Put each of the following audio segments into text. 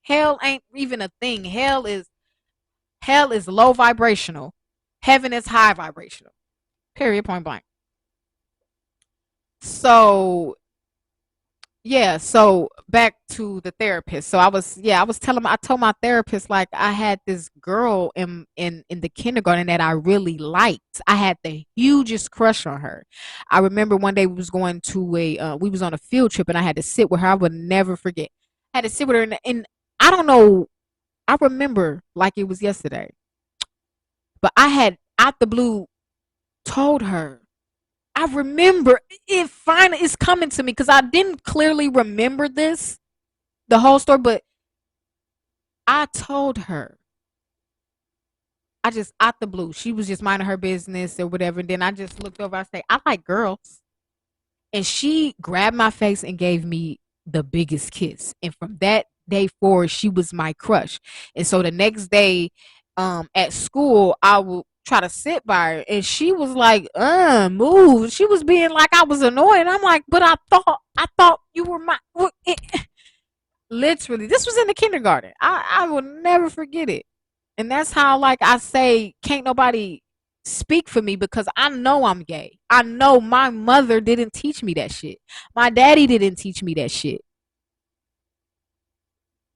Hell ain't even a thing. Hell is low vibrational. Heaven is high vibrational. Period. Point blank. So yeah, so back to the therapist. So I told my therapist like I had this girl in the kindergarten that I really liked. I had the hugest crush on her. I remember one day we was going to we was on a field trip and I had to sit with her. I would never forget. I had to sit with her and I don't know, I remember like it was yesterday. But I had out the blue told her, I remember it finally is coming to me because I didn't clearly remember this, the whole story, but I told her, I just out the blue. She was just minding her business or whatever. And then I just looked over, I say, I like girls. And she grabbed my face and gave me the biggest kiss. And from that day forward, she was my crush. And so the next day, at school, I would try to sit by her and she was like, move. She was being like I was annoyed. I'm like, but I thought you were my literally. This was in the kindergarten. I will never forget it. And that's how like I say can't nobody speak for me because I know I'm gay. I know my mother didn't teach me that shit. My daddy didn't teach me that shit.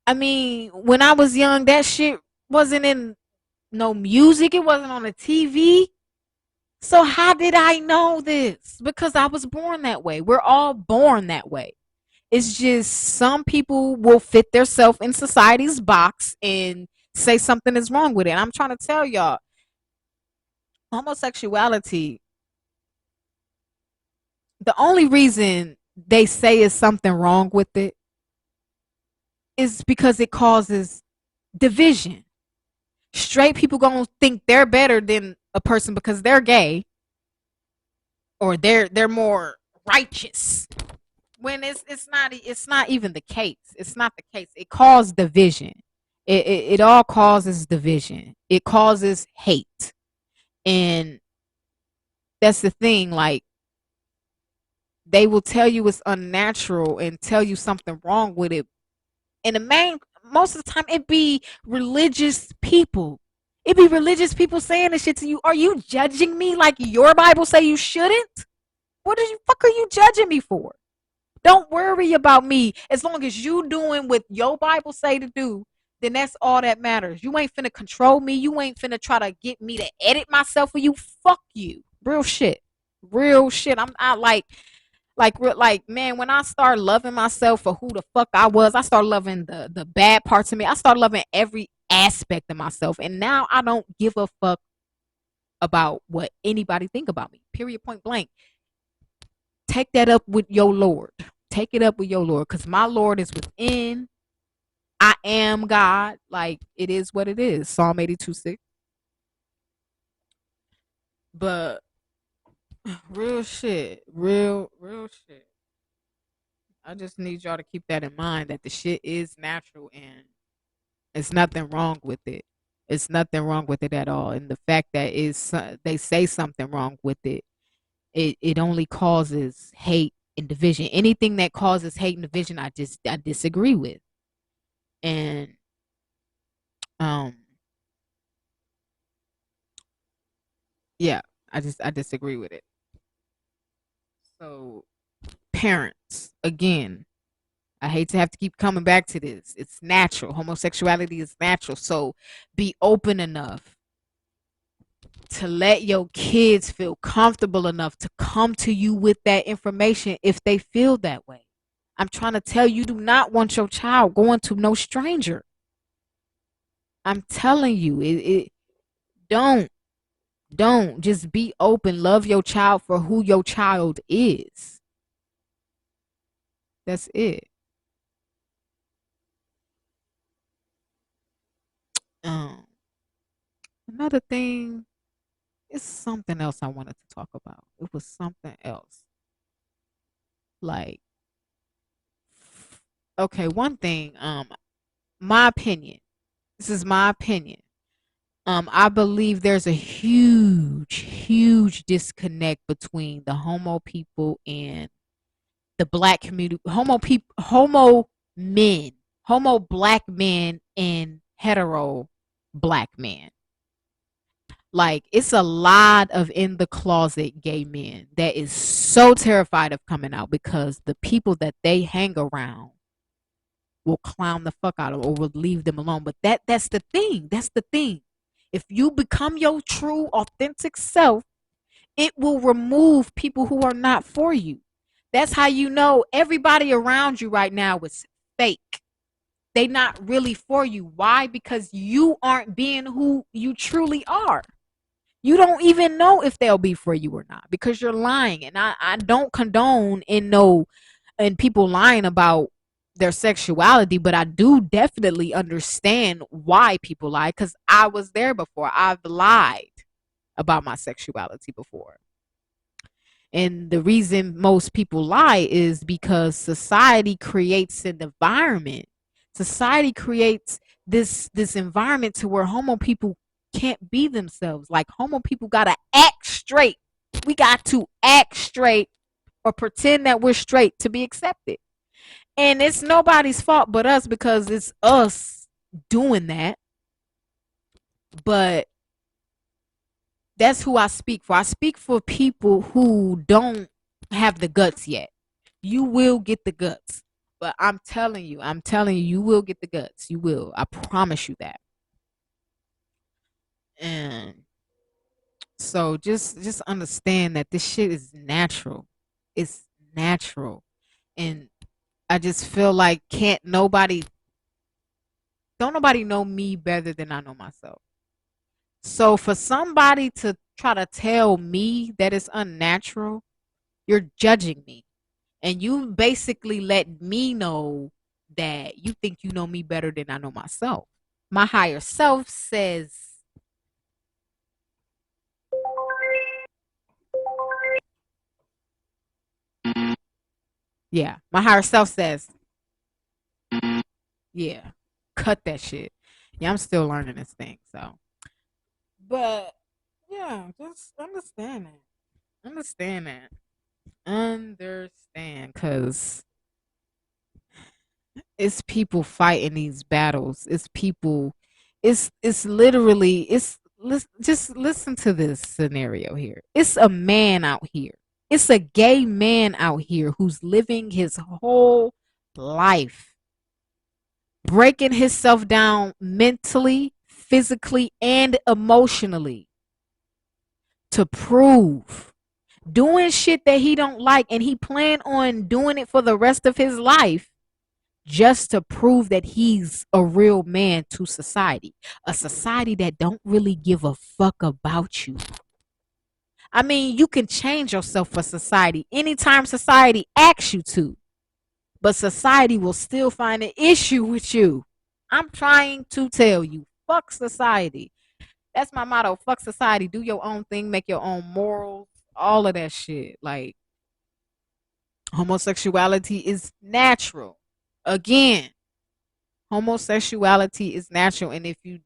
I mean, when I was young, that shit wasn't in no music. It wasn't on the TV. So how did I know this? Because I was born that way. We're all born that way. It's just some people will fit themselves in society's box and say something is wrong with it. And I'm trying to tell y'all, homosexuality, the only reason they say is something wrong with it is because it causes division. Straight people gonna think they're better than a person because they're gay or they're more righteous. When it's not even the case. It's not the case. It causes division. It all causes division. It causes hate. And that's the thing, like they will tell you it's unnatural and tell you something wrong with it. And the main most of the time it be religious people. It be religious people saying this shit to you. Are you judging me like your Bible say you shouldn't? What the fuck are you judging me for? Don't worry about me. As long as you doing what your Bible say to do, then that's all that matters. You ain't finna control me. You ain't finna try to get me to edit myself for you. Fuck you. Real shit. Real shit. I'm not like man, when I start loving myself for who the fuck I was, I start loving the bad parts of me. I start loving every aspect of myself. And now I don't give a fuck about what anybody think about me. Period, point blank. Take that up with your Lord. Take it up with your Lord. Because my Lord is within. I am God. Like it is what it is. Psalm 82:6. But real shit. Real shit. I just need y'all to keep that in mind that the shit is natural and it's nothing wrong with it. It's nothing wrong with it at all. And the fact that is they say something wrong with it, it only causes hate and division. Anything that causes hate and division, I disagree with. And um yeah, I disagree with it. So parents, again, I hate to have to keep coming back to this. It's natural. Homosexuality is natural. So be open enough to let your kids feel comfortable enough to come to you with that information if they feel that way. I'm trying to tell you, do not want your child going to no stranger. I'm telling you, it don't don't just be open. Love your child for who your child is. That's it. Um, Another thing is something else I wanted to talk about. It was something else. Like, okay, one thing, my opinion. This is my opinion. I believe there's a huge disconnect between the homo people and the black community. Homo men. homo black men and hetero black men. Like, it's a lot of in the closet gay men that is so terrified of coming out because the people that they hang around will clown the fuck out of them or will leave them alone. But that's the thing. That's the thing. If you become your true authentic self, it will remove people who are not for you. That's how you know everybody around you right now is fake. They not really for you. Why? Because you aren't being who you truly are. You don't even know if they'll be for you or not because you're lying. And I don't condone in people lying about their sexuality, but I do definitely understand why people lie because I was there before. I've lied about my sexuality before. And the reason most people lie is because society creates an environment. Society creates this environment to where homo people can't be themselves. Like, homo people gotta act straight. We got to act straight or pretend that we're straight to be accepted. And it's nobody's fault but us because it's us doing that. But that's who I speak for. I speak for people who don't have the guts yet. You will get the guts. But I'm telling you, you will get the guts. You will. I promise you that. And so just understand that this shit is natural. It's natural. And I just feel like can't nobody don't nobody know me better than I know myself. So for somebody to try to tell me that it's unnatural, you're judging me. And you basically let me know that you think you know me better than I know myself. My higher self says, yeah, my higher self says, yeah, cut that shit. Yeah, I'm still learning this thing. So, but yeah, just understand that. Understand that. Understand. Because it's people fighting these battles. It's people. It's literally just listen to this scenario here. It's a man out here. It's a gay man out here who's living his whole life breaking himself down mentally, physically, and emotionally to prove doing shit that he don't like and he plan on doing it for the rest of his life just to prove that he's a real man to society, a society that don't really give a fuck about you. I mean, you can change yourself for society anytime society asks you to, but society will still find an issue with you. I'm trying to tell you, fuck society. That's my motto. Fuck society. Do your own thing, make your own morals, all of that shit. Like, homosexuality is natural. Again, homosexuality is natural, and if you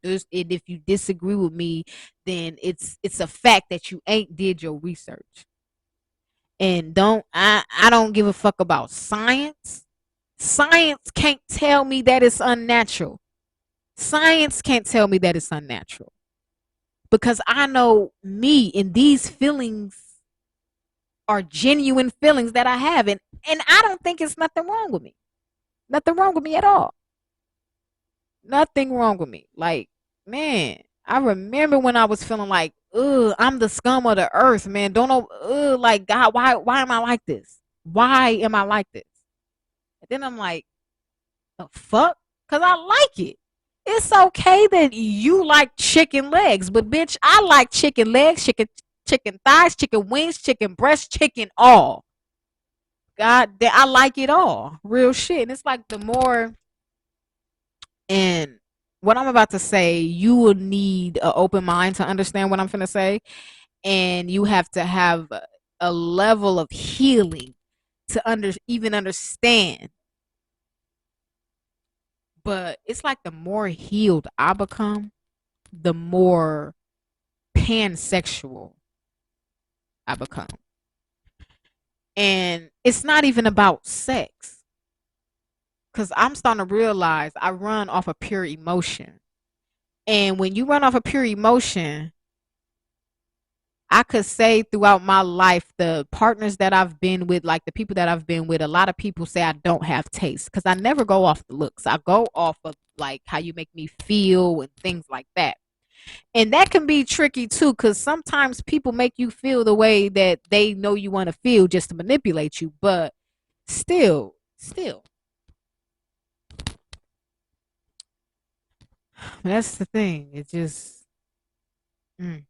disagree with me, then it's a fact that you ain't did your research. And I don't give a fuck about science. Science can't tell me that it's unnatural. Science can't tell me that it's unnatural because I know me, and these feelings are genuine feelings that I have, and I don't think it's nothing wrong with me. Nothing wrong with me at all. Nothing wrong with me. Like, man, I remember when I was feeling like, ugh, I'm the scum of the earth, man. Don't know, like, God, why am I like this? Why am I like this? And then I'm like, the fuck? Because I like it. It's okay that you like chicken legs, but bitch, I like chicken legs, chicken thighs, chicken wings, chicken breast, chicken all. God, I like it all. Real shit. And it's like the more, and what I'm about to say, you will need an open mind to understand what I'm finna say, and you have to have a level of healing to even understand. But it's like the more healed I become, the more pansexual I become. And it's not even about sex. because I'm starting to realize I run off of pure emotion. And when you run off of pure emotion, I could say throughout my life, the partners that I've been with, like the people that I've been with, a lot of people say I don't have taste because I never go off the looks. I go off of like how you make me feel and things like that. And that can be tricky too because sometimes people make you feel the way that they know you want to feel just to manipulate you. But still, that's the thing. It just, mm,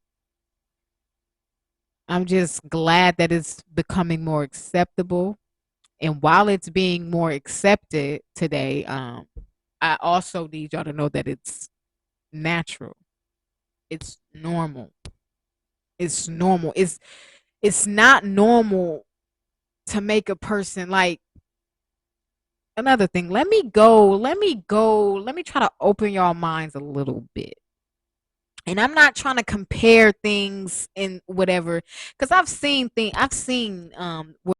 I'm just glad that it's becoming more acceptable. And while it's being more accepted today, I also need y'all to know that it's natural. It's normal. It's normal. It's not normal to make a person like another thing. Let me try to open y'all minds a little bit. And I'm not trying to compare things in whatever, because I've seen